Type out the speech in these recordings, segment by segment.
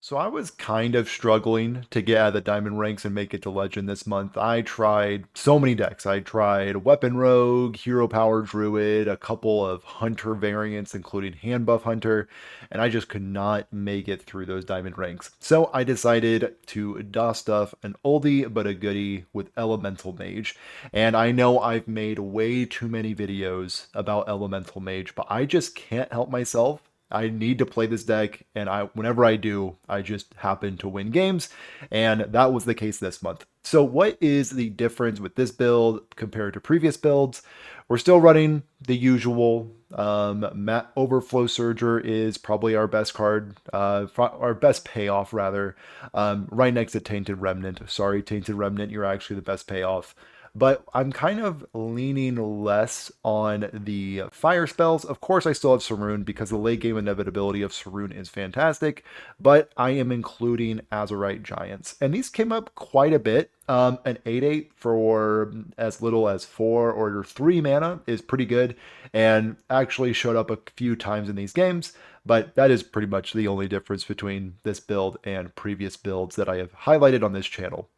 So I was kind of struggling to get out of the diamond ranks and make it to legend this month. I tried so many decks. I tried Weapon Rogue, Hero Power Druid, a couple of Hunter variants, including Hand Buff Hunter, and I just could not make it through those diamond ranks. So I decided to dust off an oldie but a goodie with Elemental Mage. And I know I've made way too many videos about Elemental Mage, but I just can't help myself. I need to play this deck, and whenever I do, I just happen to win games, and that was the case this month. So what is the difference with this build compared to previous builds? We're still running the usual. Overflow Surger is probably our best card, our best payoff rather, right next to Tainted Remnant. Sorry, Tainted Remnant, you're actually the best payoff. But I'm kind of leaning less on the fire spells. Of course, I still have Saruun because the late game inevitability of Saruun is fantastic, but I am including Azerite Giants. And these came up quite a bit. An 8/8 for as little as 4 or 3 mana is pretty good, and actually showed up a few times in these games, but that is pretty much the only difference between this build and previous builds that I have highlighted on this channel.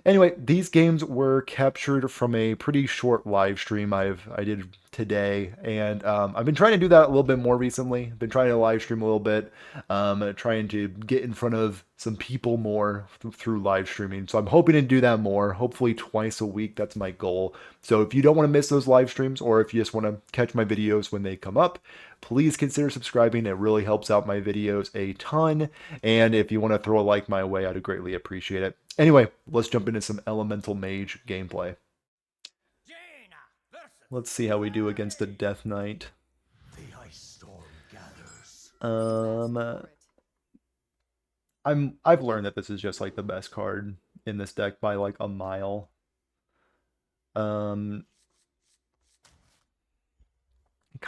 Anyway, these games were captured from a pretty short live stream I did today, and I've been trying to do that a little bit more recently. Been trying to live stream a little bit, trying to get in front of some people more through live streaming. So I'm hoping to do that more, hopefully twice a week. That's my goal. So if you don't want to miss those live streams, or if you just want to catch my videos when they come up, please consider subscribing. It really helps out my videos a ton. And if you want to throw a like my way, I'd greatly appreciate it. Anyway, let's jump into some Elemental Mage gameplay. Let's see how we do against a Death Knight. I've learned that this is just like the best card in this deck by like a mile. Kind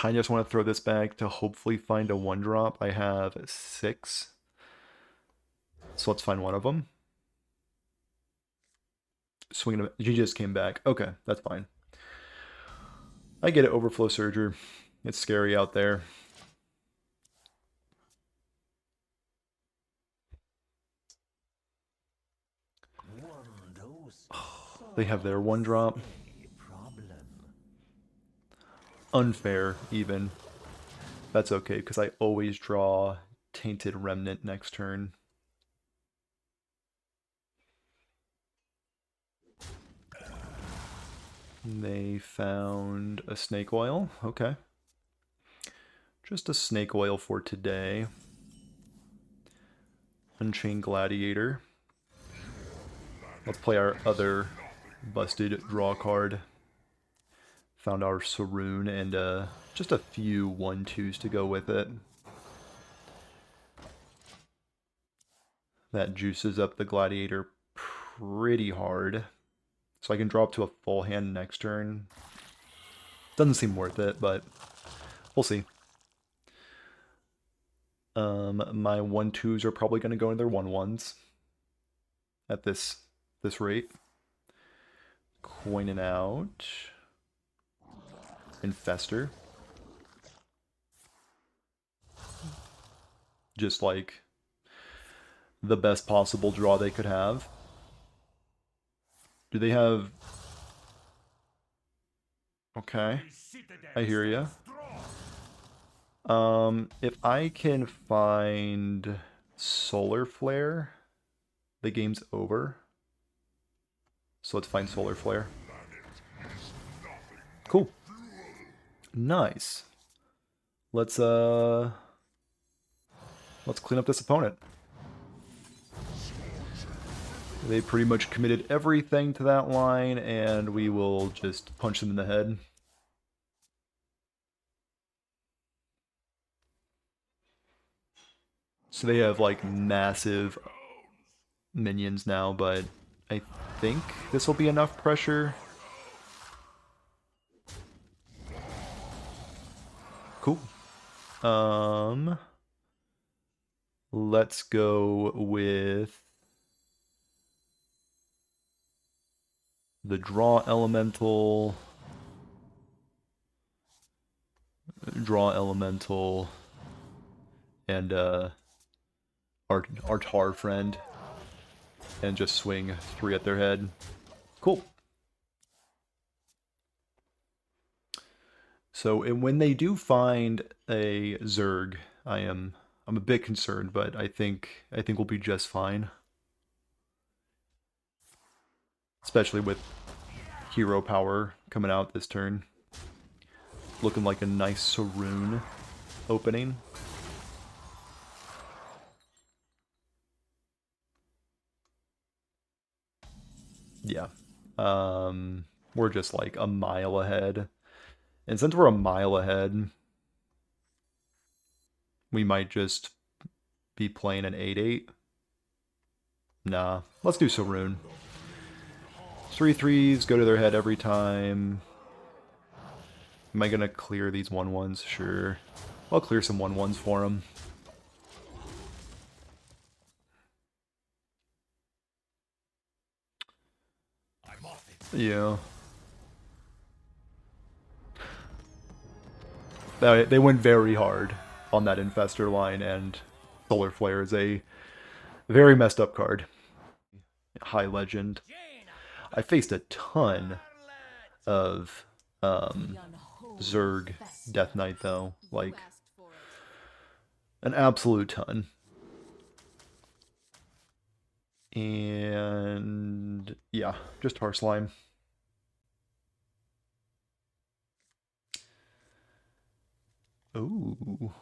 of just want to throw this back to hopefully find a 1-drop. I have 6. So let's find one of them. Swinging, he just came back. Okay, that's fine. I get it, Overflow Surger. It's scary out there. They have their 1-drop. Unfair, even. That's okay, because I always draw Tainted Remnant next turn. They found a snake oil. Okay. Just a snake oil for today. Unchained Gladiator. Let's play our other busted draw card. Found our Saruun and just a few 1/2s to go with it. That juices up the Gladiator pretty hard. So I can draw up to a full hand next turn. Doesn't seem worth it, but we'll see. My 1/2s are probably going to go into their 1/1s at this rate. Coining out. Infester. Just like the best possible draw they could have. Do they have... Okay. I hear ya. If I can find Solar Flare, the game's over. So let's find Solar Flare. Cool. Nice. Let's clean up this opponent. They pretty much committed everything to that line, and we will just punch them in the head. So they have like massive minions now, but I think this will be enough pressure. Cool. Let's go with the draw elemental, and our our tar friend and just swing 3 at their head. Cool. So, and when they do find a Zerg, I'm a bit concerned, but I think we'll be just fine. Especially with hero power coming out this turn. Looking like a nice Saruun opening. Yeah. We're just like a mile ahead. And since we're a mile ahead, we might just be playing an 8-8. Nah, let's do Saruun. 3/3s go to their head every time. Am I gonna clear these 1/1s? Sure. I'll clear some 1/1s for them. Yeah. They went very hard on that Infestor line, and Solar Flare is a very messed up card. High Legend. I faced a ton of Zerg Death Knight, though. Like, an absolute ton. And yeah, just Tar Slime. Ooh.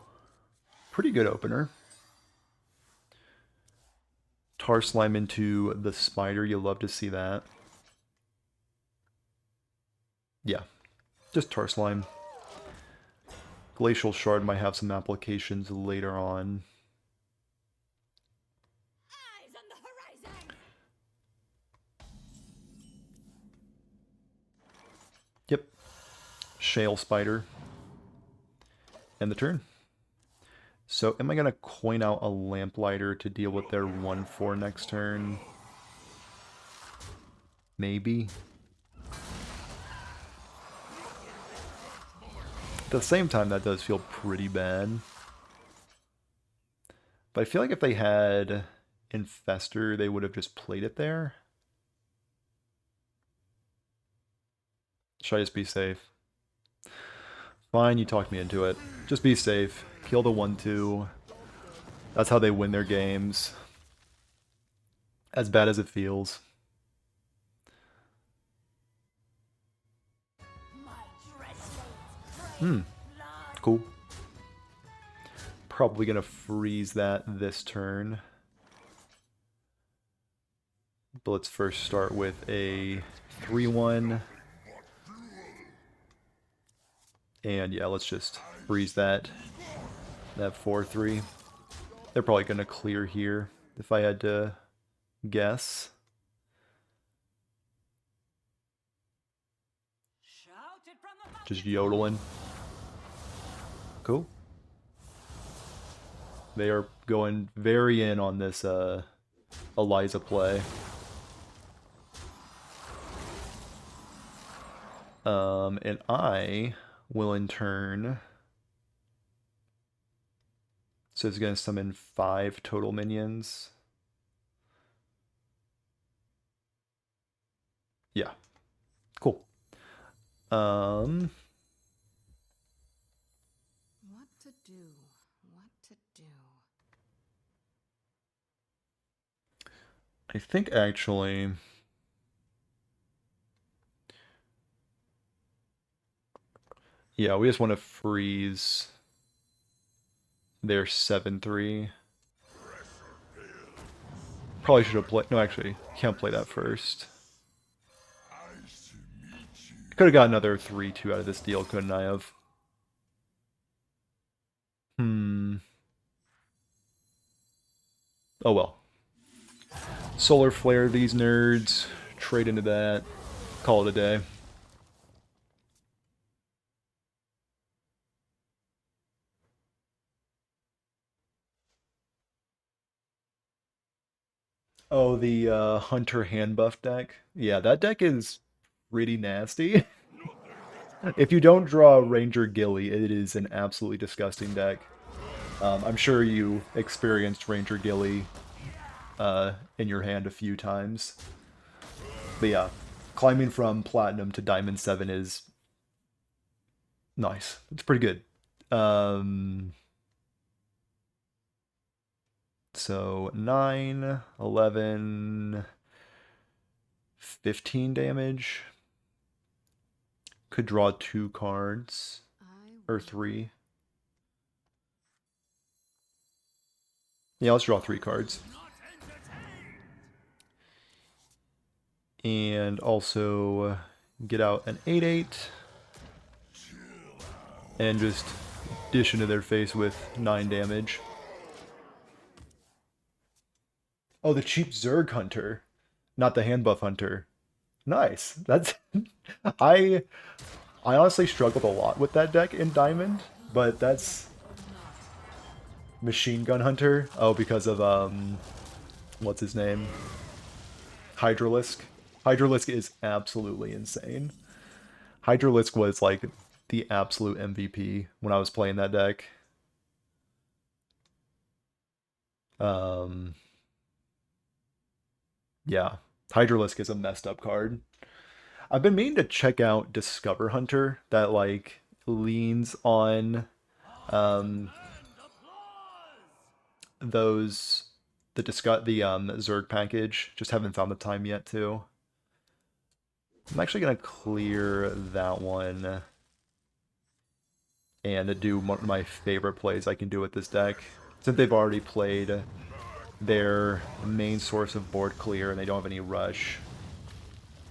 Pretty good opener. Tar Slime into the Spider, you'll love to see that. Yeah, just Tar Slime. Glacial Shard might have some applications later on. Eyes on the horizon. Yep. Shale Spider. End the turn. So am I going to coin out a Lamplighter to deal with their 1/4 next turn? Maybe. At the same time, that does feel pretty bad. But I feel like if they had Infestor, they would have just played it there. Should I just be safe? Fine, you talked me into it. Just be safe. Kill the 1/2. That's how they win their games. As bad as it feels. Cool. Probably gonna freeze that this turn. But let's first start with a 3/1. And yeah, let's just freeze that 4/3. They're probably gonna clear here, if I had to guess. Just yodeling. Cool. They are going very in on this Eliza play. And I will in turn... So it's going to summon 5 total minions. Yeah. Cool. What to do? What to do? I think actually... Yeah, we just want to freeze their 7/3. Probably should have played... No, actually, can't play that first. Could have got another 3/2 out of this deal, couldn't I have? Oh well. Solar Flare these nerds. Trade into that. Call it a day. Oh, the Hunter hand buff deck? Yeah, that deck is pretty nasty. If you don't draw Ranger Gilly, it is an absolutely disgusting deck. I'm sure you experienced Ranger Gilly in your hand a few times. But yeah, climbing from Platinum to Diamond 7 is nice. It's pretty good. So 9, 11, 15 damage. Could draw 2 cards. Or 3. Yeah, let's draw 3 cards. And also get out an 8/8. And just dish into their face with 9 damage. Oh, the cheap Zerg Hunter. Not the hand buff hunter. Nice. That's I I honestly struggled a lot with that deck in Diamond, but that's Machine Gun Hunter. Oh, because of what's his name? Hydralisk. Hydralisk is absolutely insane. Hydralisk was like the absolute MVP when I was playing that deck. Um yeah. Hydralisk is a messed up card. I've been meaning to check out Discover Hunter that like leans on um those the Zerg package. Just haven't found the time yet to. I'm actually gonna clear that one and do one of my favorite plays I can do with this deck. Since they've already played their main source of board clear and they don't have any rush,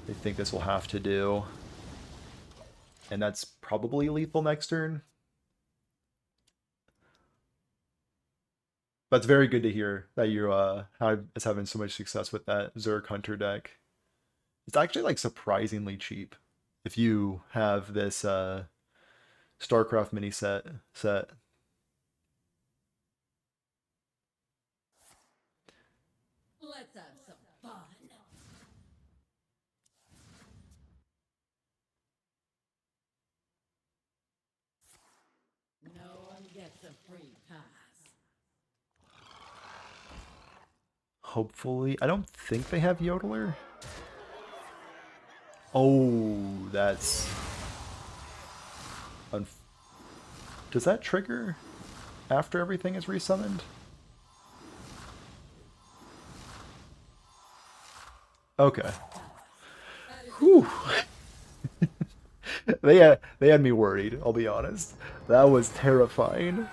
they think this will have to do. And that's probably lethal next turn. But it's very good to hear that you is having so much success with that Zerg Hunter deck. It's actually like surprisingly cheap if you have this StarCraft mini set. Let's have some fun. No one gets a free pass. Hopefully, I don't think they have Yodeler. Oh, that's does that trigger after everything is resummoned? Okay. Whew. They had me worried, I'll be honest. That was terrifying.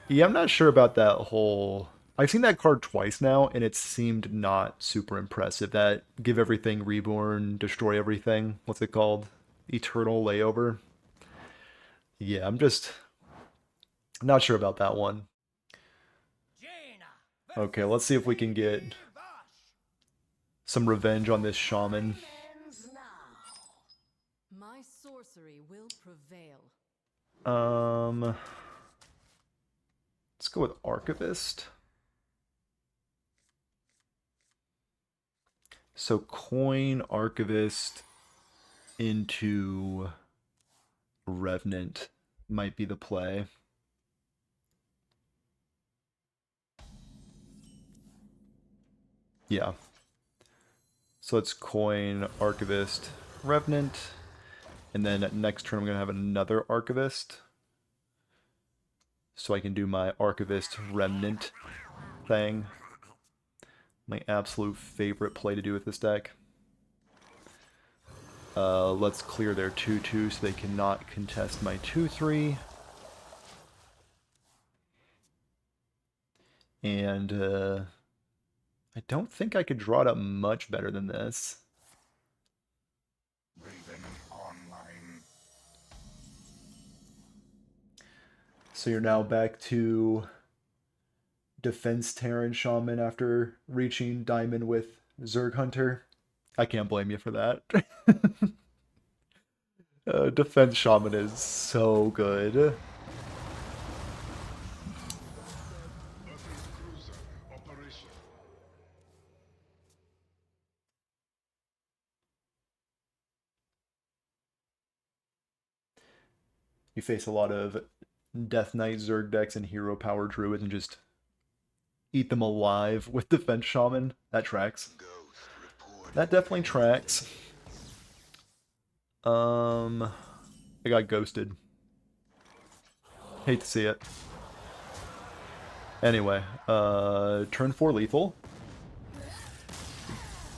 Yeah, I'm not sure about that whole. I've seen that card twice now, and it seemed not super impressive. That give everything reborn, destroy everything. What's it called? Eternal layover. Yeah, I'm just not sure about that one. Okay, let's see if we can get some revenge on this shaman. My sorcery will prevail. Um, let's go with Archivist. So coin Archivist into Revenant might be the play. Yeah. So let's coin Archivist Revenant. And then next turn I'm going to have another Archivist. So I can do my Archivist Remnant thing. My absolute favorite play to do with this deck. Let's clear their 2/2 so they cannot contest my 2/3. And I don't think I could draw it up much better than this. So you're now back to Defense Terran Shaman after reaching Diamond with Zerg Hunter. I can't blame you for that. Defense Shaman is so good. You face a lot of Death Knight Zerg decks and Hero Power Druids and just eat them alive with Defense Shaman. That tracks. That definitely tracks. I got ghosted. Hate to see it. Anyway, turn 4 lethal.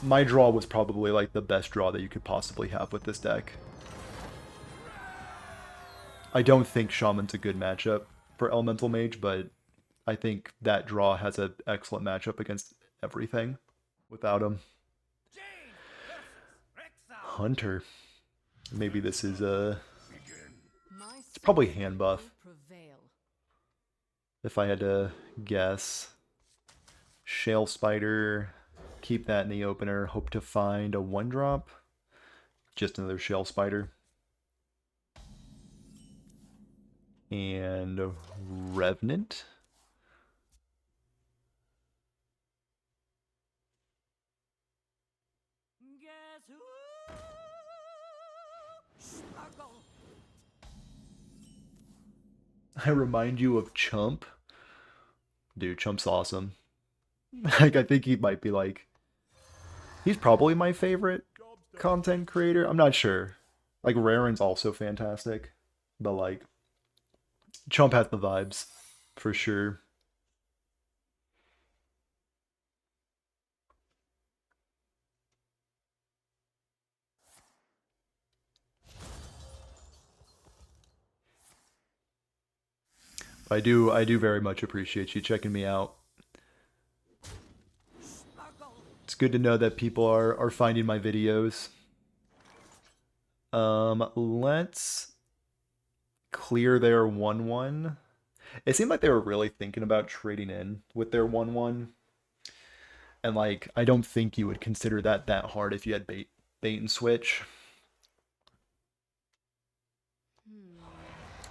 My draw was probably like the best draw that you could possibly have with this deck. I don't think Shaman's a good matchup for Elemental Mage, but I think that draw has an excellent matchup against everything without him. Hunter. Maybe this is it's probably hand buff. If I had to guess. Shale Spider. Keep that in the opener. Hope to find a 1-drop. Just another Shale Spider. And Revenant. I remind you of Chump. Dude, Chump's awesome. Like, I think he might be like... He's probably my favorite content creator. I'm not sure. Like, Raren's also fantastic. But, like, Chump has the vibes. For sure. I do very much appreciate you checking me out. It's good to know that people are finding my videos. Let's clear their 1/1. It seemed like they were really thinking about trading in with their 1/1. And like, I don't think you would consider that hard if you had bait and switch.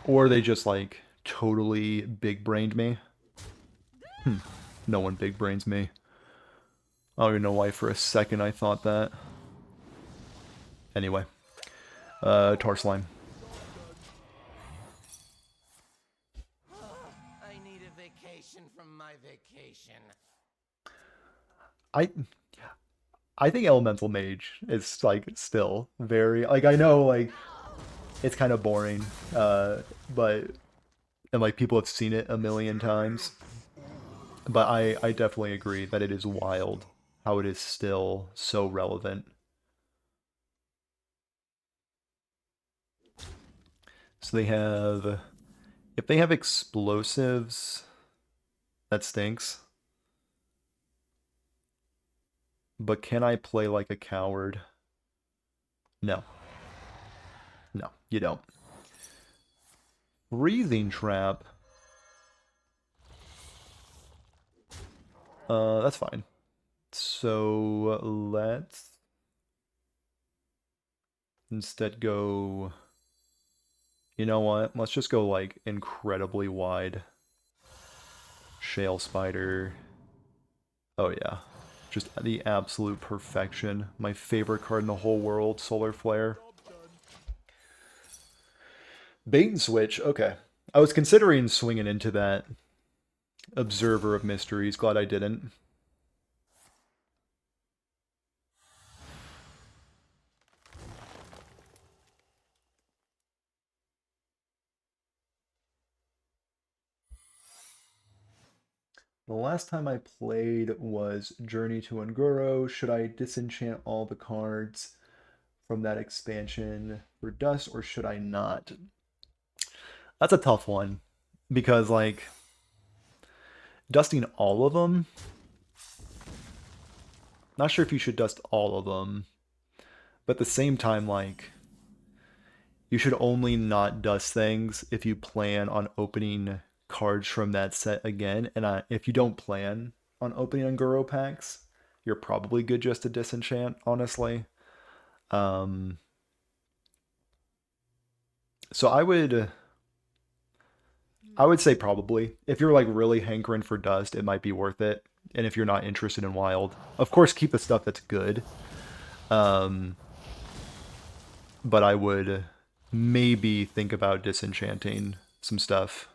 Or they just like totally big brained me. No one big brains me. I don't even know why for a second I thought that. Anyway. Tar Slime. I need a vacation from my vacation. I think Elemental Mage is like still very like, I know like it's kind of boring, but and like people have seen it a million times. But I definitely agree that it is wild how it is still so relevant. So they have, if they have explosives, that stinks. But can I play like a coward? No. No, you don't. Breathing Trap. That's fine. So let's instead go... You know what? Let's just go like incredibly wide. Shale Spider. Oh yeah. Just the absolute perfection. My favorite card in the whole world, Solar Flare. Bait and switch, okay. I was considering swinging into that Observer of Mysteries. Glad I didn't. The last time I played was Journey to Ungoro. Should I disenchant all the cards from that expansion for dust, or should I not? That's a tough one, because, like, dusting all of them... Not sure if you should dust all of them, but at the same time, like, you should only not dust things if you plan on opening cards from that set again, and if you don't plan on opening Ungoro packs, you're probably good just to disenchant, honestly. So I would say probably. If you're like really hankering for dust, it might be worth it. And if you're not interested in wild, of course keep the stuff that's good. But I would maybe think about disenchanting some stuff.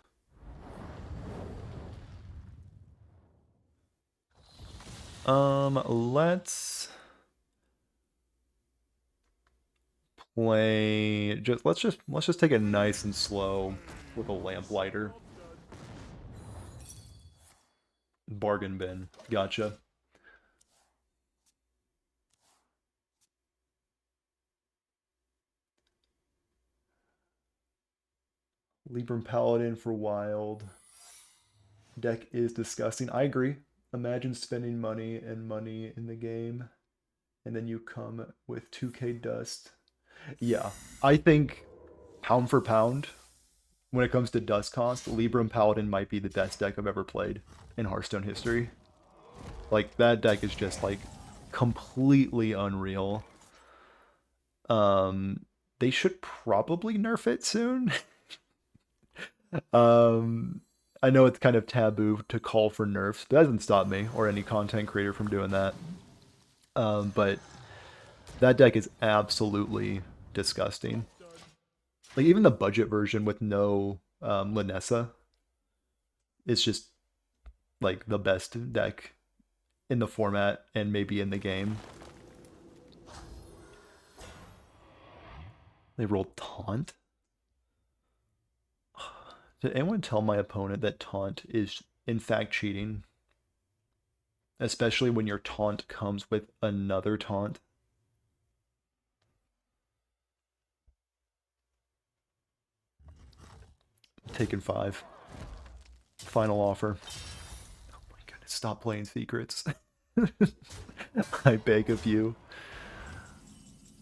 Let's play let's just take it nice and slow with a Lamplighter. Bargain bin. Gotcha. Libram Paladin for wild. Deck is disgusting. I agree. Imagine spending money in the game, and then you come with 2k dust. Yeah, I think pound for pound, when it comes to dust cost, Libram Paladin might be the best deck I've ever played in Hearthstone history. Like, that deck is just, like, completely unreal. They should probably nerf it soon. Um, I know it's kind of taboo to call for nerfs. That doesn't stop me or any content creator from doing that. But that deck is absolutely disgusting. Like, even the budget version with no Linessa is just, like, the best deck in the format and maybe in the game. They rolled Taunt? Did anyone tell my opponent that Taunt is in fact cheating? Especially when your taunt comes with another taunt. Taking 5. Final offer. Oh my goodness, stop playing secrets. I beg of you.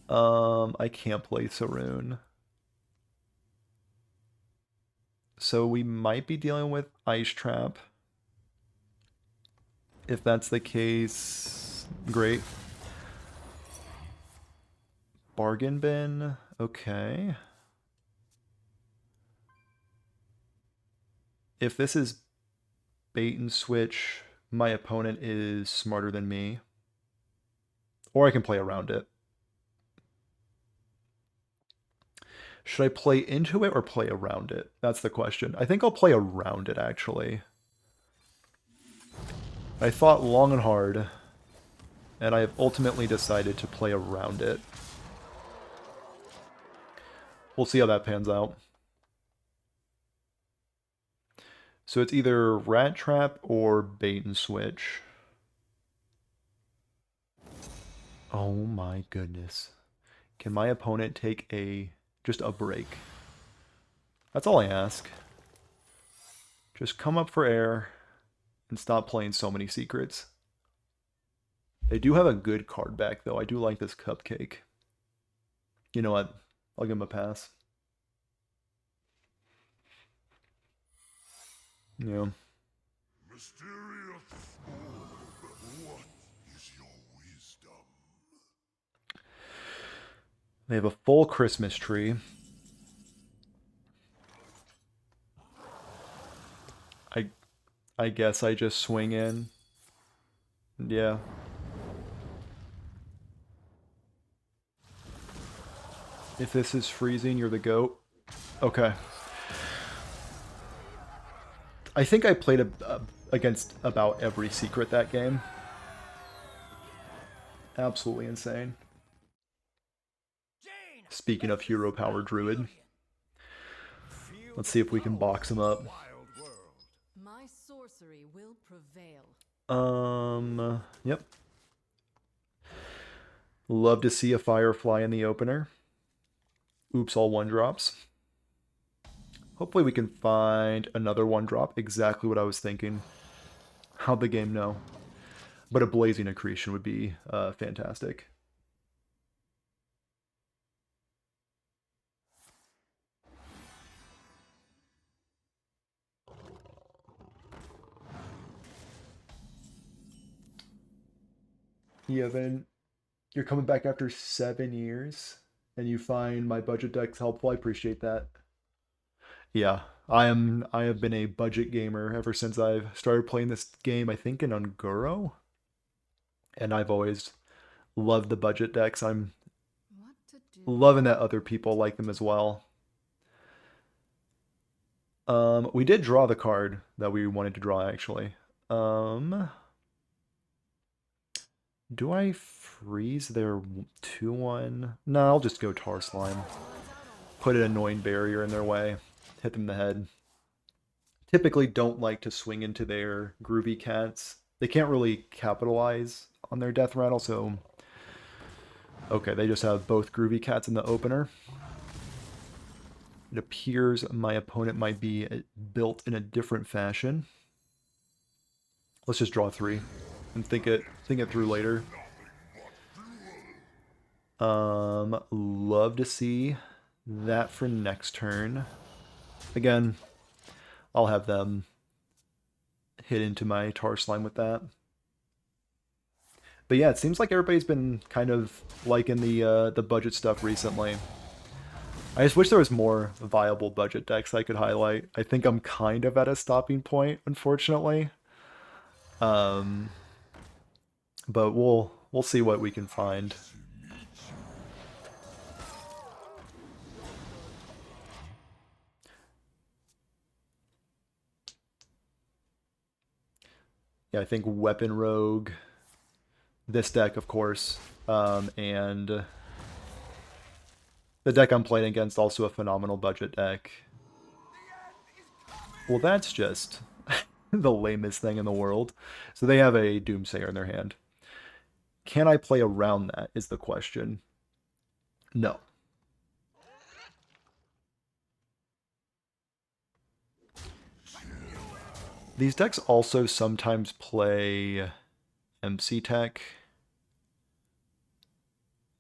I can't play Saruun. So we might be dealing with Ice Trap. If that's the case, great. Bargain bin, okay. If this is bait and switch, my opponent is smarter than me. Or I can play around it. Should I play into it or play around it? That's the question. I think I'll play around it, actually. I thought long and hard, and I have ultimately decided to play around it. We'll see how that pans out. So it's either Rat Trap or Bait and Switch. Oh my goodness. Can my opponent take just a break? That's all I ask. Just come up for air and stop playing so many secrets. They do have a good card back, though. I do like this Cupcake. You know what? I'll give him a pass. Yeah. Mysterious orb, what is your wisdom? They have a full Christmas tree. I guess I just swing in. Yeah. If this is freezing, you're the goat. Okay. I think I played against about every secret that game. Absolutely insane. Speaking of hero power druid, let's see if we can box him up. My sorcery will prevail. Yep. Love to see a Firefly in the opener. Oops, all 1-drops. Hopefully we can find another 1-drop. Exactly what I was thinking. How'd the game know? But a Blazing Accretion would be fantastic. Yeah, then you're coming back after 7 years and you find my budget decks helpful. I appreciate that. Yeah, I have been a budget gamer ever since I've started playing this game, I think in Unguro. And I've always loved the budget decks. I'm What to do? loving that other people like them as well. We did draw the card that we wanted to draw, actually. Do I freeze their 2-1? No, I'll just go Tar Slime. Put an annoying barrier in their way. Hit them in the head. Typically don't like to swing into their Groovy Cats. They can't really capitalize on their Death Rattle, so... Okay, they just have both Groovy Cats in the opener. It appears my opponent might be built in a different fashion. Let's just draw 3 and think it through later. Love to see that for next turn. Again, I'll have them hit into my Tar Slime with that. But yeah, it seems like everybody's been kind of liking the budget stuff recently. I just wish there was more viable budget decks I could highlight. I think I'm kind of at a stopping point, unfortunately. But we'll see what we can find. Yeah, I think Weapon Rogue, this deck, of course, and the deck I'm playing against, also a phenomenal budget deck. Well, that's just the lamest thing in the world. So they have a Doomsayer in their hand. Can I play around that, is the question. No. These decks also sometimes play MC Tech.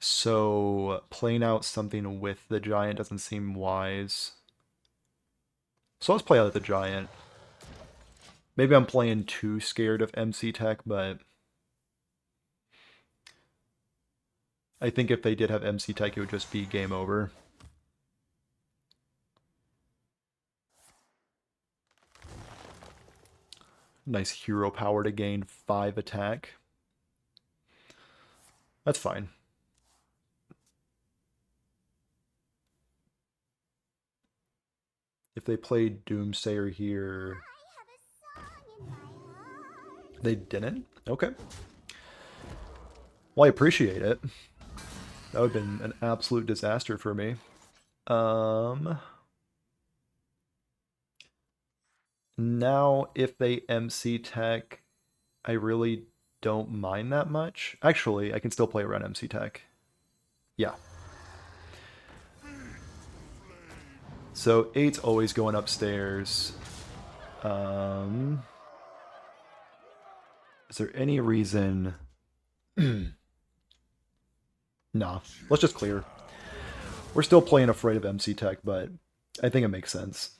So playing out something with the Giant doesn't seem wise. So let's play out the Giant. Maybe I'm playing too scared of MC Tech, but I think if they did have MC Tech, it would just be game over. Nice hero power to gain 5 attack. That's fine. If they played Doomsayer here... They didn't? Okay. Well, I appreciate it. That would have been an absolute disaster for me. Now, if they MC Tech, I really don't mind that much. Actually, I can still play around MC Tech. Yeah. So 8's always going upstairs. Is there any reason... Nah, let's just clear. We're still playing afraid of MC Tech, but I think it makes sense.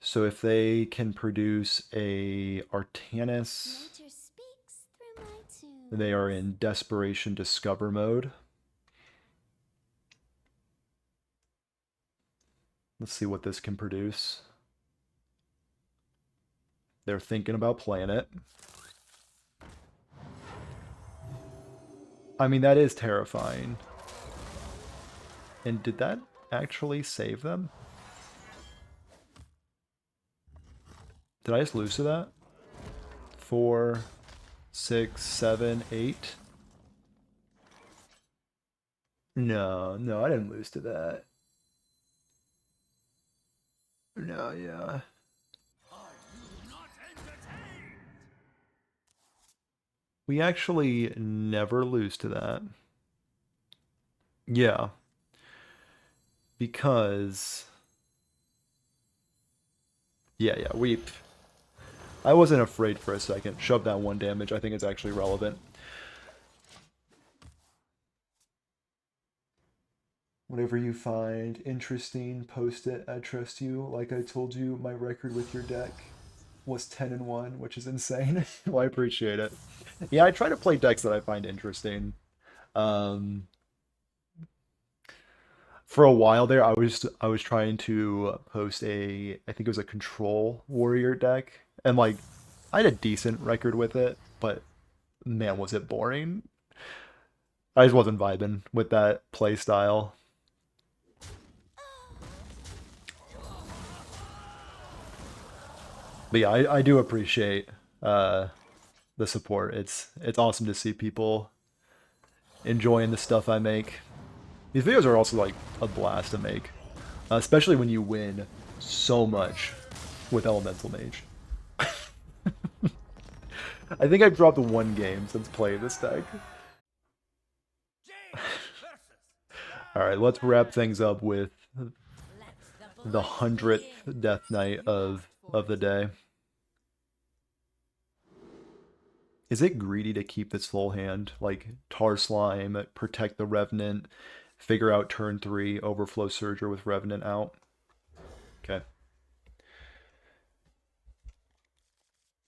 So if they can produce a Artanis, they are in Desperation Discover mode. Let's see what this can produce. They're thinking about playing it. I mean, that is terrifying. And did that actually save them? Did I just lose to that? 4, 6, 7, 8? No, I didn't lose to that. No, yeah. We actually never lose to that. Yeah. Because... Yeah, I wasn't afraid for a second. Shove that 1 damage. I think it's actually relevant. Whatever you find interesting, post it. I trust you. Like I told you, my record with your deck was 10-1, which is insane. Well, I appreciate it. Yeah, I try to play decks that I find interesting. For a while there, I was trying to post I think it was a Control Warrior deck, and like I had a decent record with it, but man, was it boring. I just wasn't vibing with that play style. But yeah, I do appreciate the support. It's awesome to see people enjoying the stuff I make. These videos are also like a blast to make, especially when you win so much with Elemental Mage. I think I've dropped one game since playing this deck. Alright, let's wrap things up with the 100th Death Knight of the day. Is it greedy to keep this full hand? Like Tar Slime, protect the Revenant, figure out turn 3, Overflow Surger with Revenant out? Okay.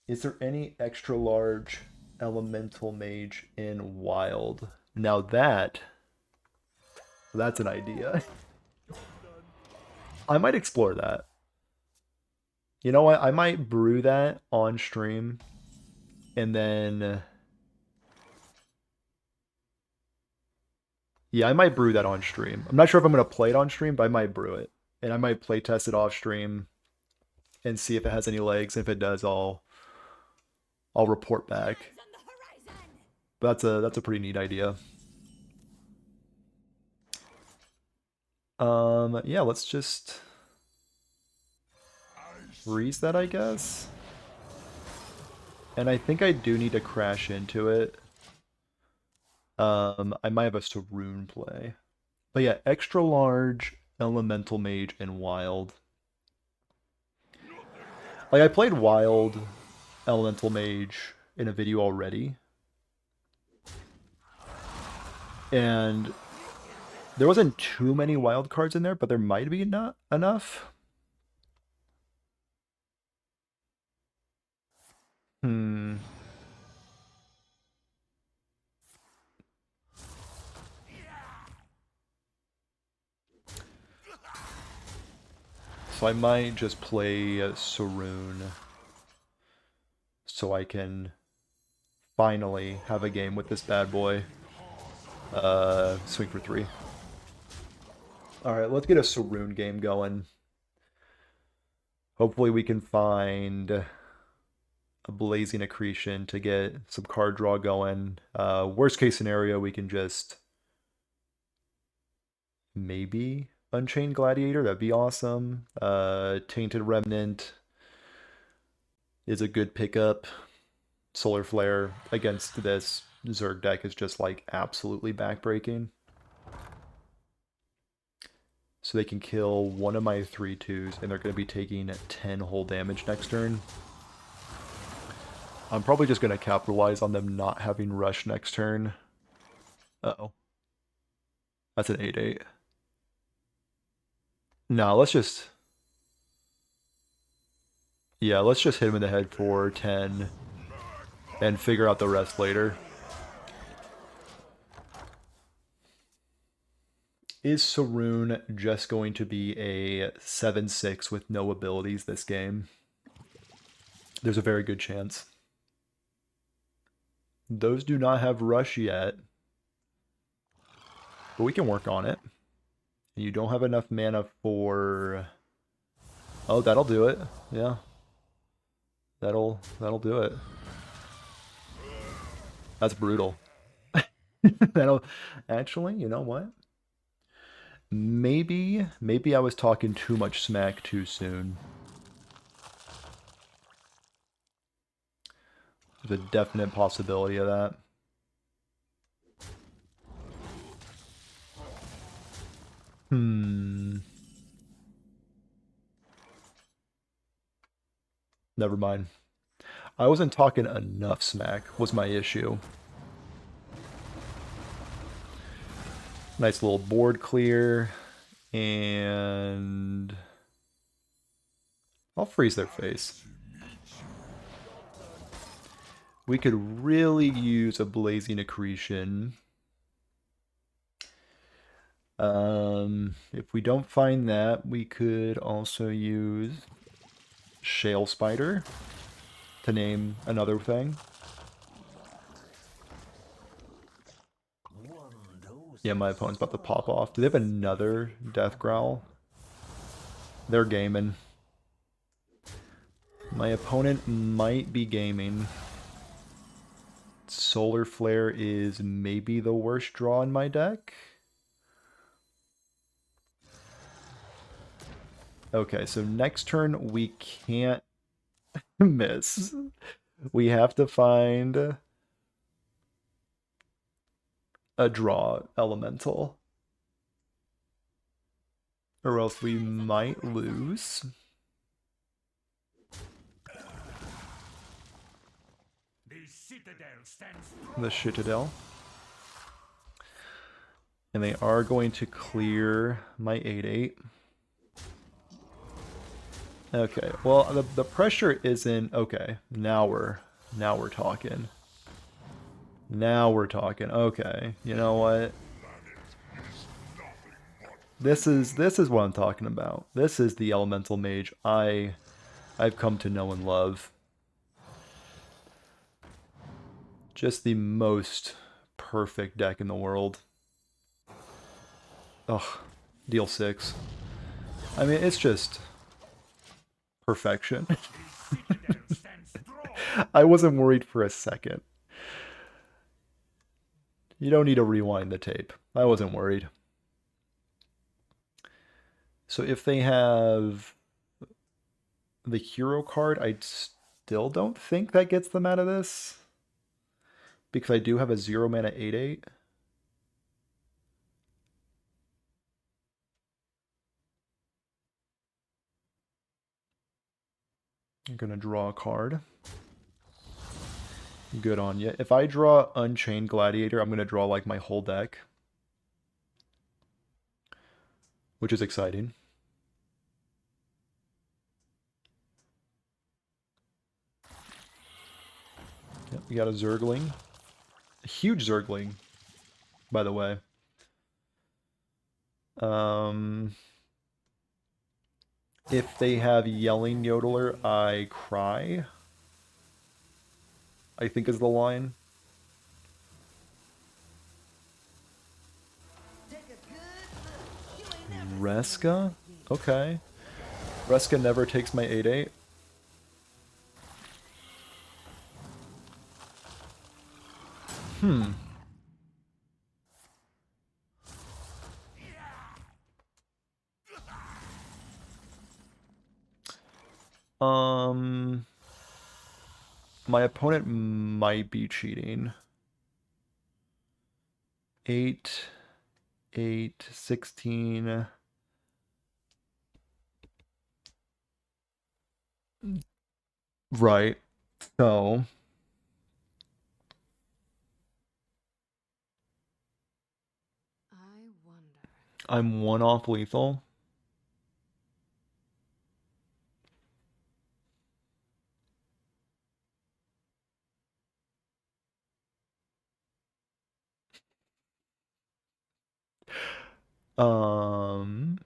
Is there any extra large Elemental Mage in Wild? Now that's an idea. I might explore that. You know what? I might brew that on stream. And then... yeah, I might brew that on stream. I'm not sure if I'm going to play it on stream, but I might brew it. And I might play test it off stream and see if it has any legs. If it does, I'll report back. But that's a pretty neat idea. Yeah, let's just freeze that, I guess. And I think I do need to crash into it. I might have a Saruun play. But yeah, extra large, Elemental Mage, and Wild. Like, I played Wild Elemental Mage in a video already. And there wasn't too many wild cards in there, but there might be not enough. So I might just play Saruun so I can finally have a game with this bad boy. Swing for 3. Alright, let's get a Saruun game going. Hopefully we can find a Blazing Accretion to get some card draw going. Worst case scenario, we can just maybe Unchained Gladiator. That'd be awesome. Tainted Remnant is a good pickup. Solar Flare against this Zerg deck is just like absolutely backbreaking. So they can kill one of my 3/2s and they're going to be taking 10 whole damage next turn. I'm probably just going to capitalize on them not having rush next turn. Uh-oh. That's an 8/8. No, let's just... yeah, let's just hit him in the head for 10 and figure out the rest later. Is Saruun just going to be a 7/6 with no abilities this game? There's a very good chance. Those do not have rush yet, but we can work on it. You don't have enough mana for... oh, that'll do it. Yeah. That'll do it. That's brutal. That'll... actually, you know what? Maybe I was talking too much smack too soon. There's a definite possibility of that. Never mind. I wasn't talking enough smack, was my issue. Nice little board clear. And... I'll freeze their face. We could really use a Blazing Accretion. If we don't find that, we could also use Shale Spider, to name another thing. Yeah, my opponent's about to pop off. Do they have another Death Growl? They're gaming. My opponent might be gaming. Solar Flare is maybe the worst draw in my deck. Okay, so next turn we can't miss. We have to find a draw elemental, or else we might lose. The Citadel. And they are going to clear my 8/8. Okay, well the pressure isn't okay. Now we're talking. Now we're talking. Okay, you know what? This is what I'm talking about. This is the Elemental Mage I've come to know and love. Just the most perfect deck in the world. Ugh, deal 6. I mean, it's just perfection. I wasn't worried for a second. You don't need to rewind the tape. I wasn't worried. So if they have the hero card, I still don't think that gets them out of this. Because I do have a 0 mana 8/8. I'm gonna draw a card. Good on you. If I draw Unchained Gladiator, I'm gonna draw like my whole deck. Which is exciting. Yep, we got a Zergling. A huge Zergling, by the way. If they have Yelling Yodeler, I cry. I think is the line. Reska? Okay. Reska never takes my 8/8. My opponent might be cheating. 8, 8, 16. Right. So I wonder. I'm 1 off lethal. Um,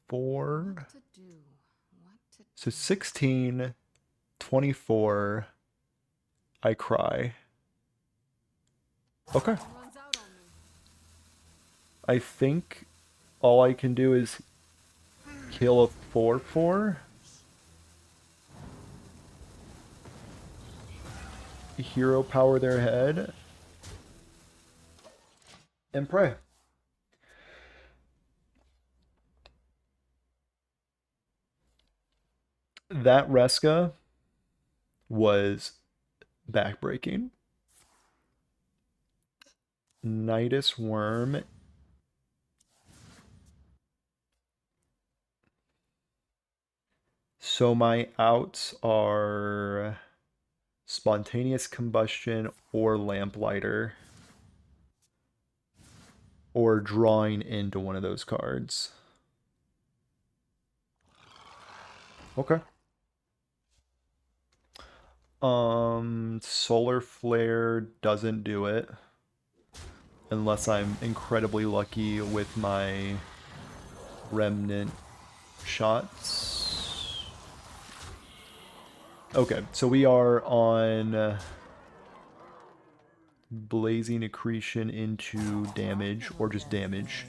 4. What to do? What to So 16, 24. I cry. Okay. runs out on me. I think all I can do is kill a 4/4. Hero power their head. And pray. That Reska was backbreaking. Nidus Worm. So my outs are Spontaneous Combustion or Lamplighter. Or drawing into one of those cards. Okay. Solar Flare doesn't do it. Unless I'm incredibly lucky with my Revenant shots. Okay, so we are on Blazing Accretion into damage, or just damage.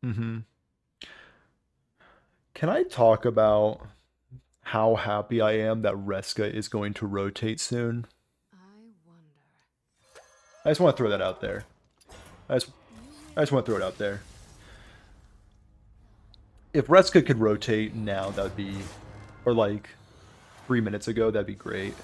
Mm-hmm. Can I talk about how happy I am that Reska is going to rotate soon? I wonder. I just want to throw that out there. I just want to throw it out there. If Reska could rotate now, that would be, or like 3 minutes ago, that'd be great.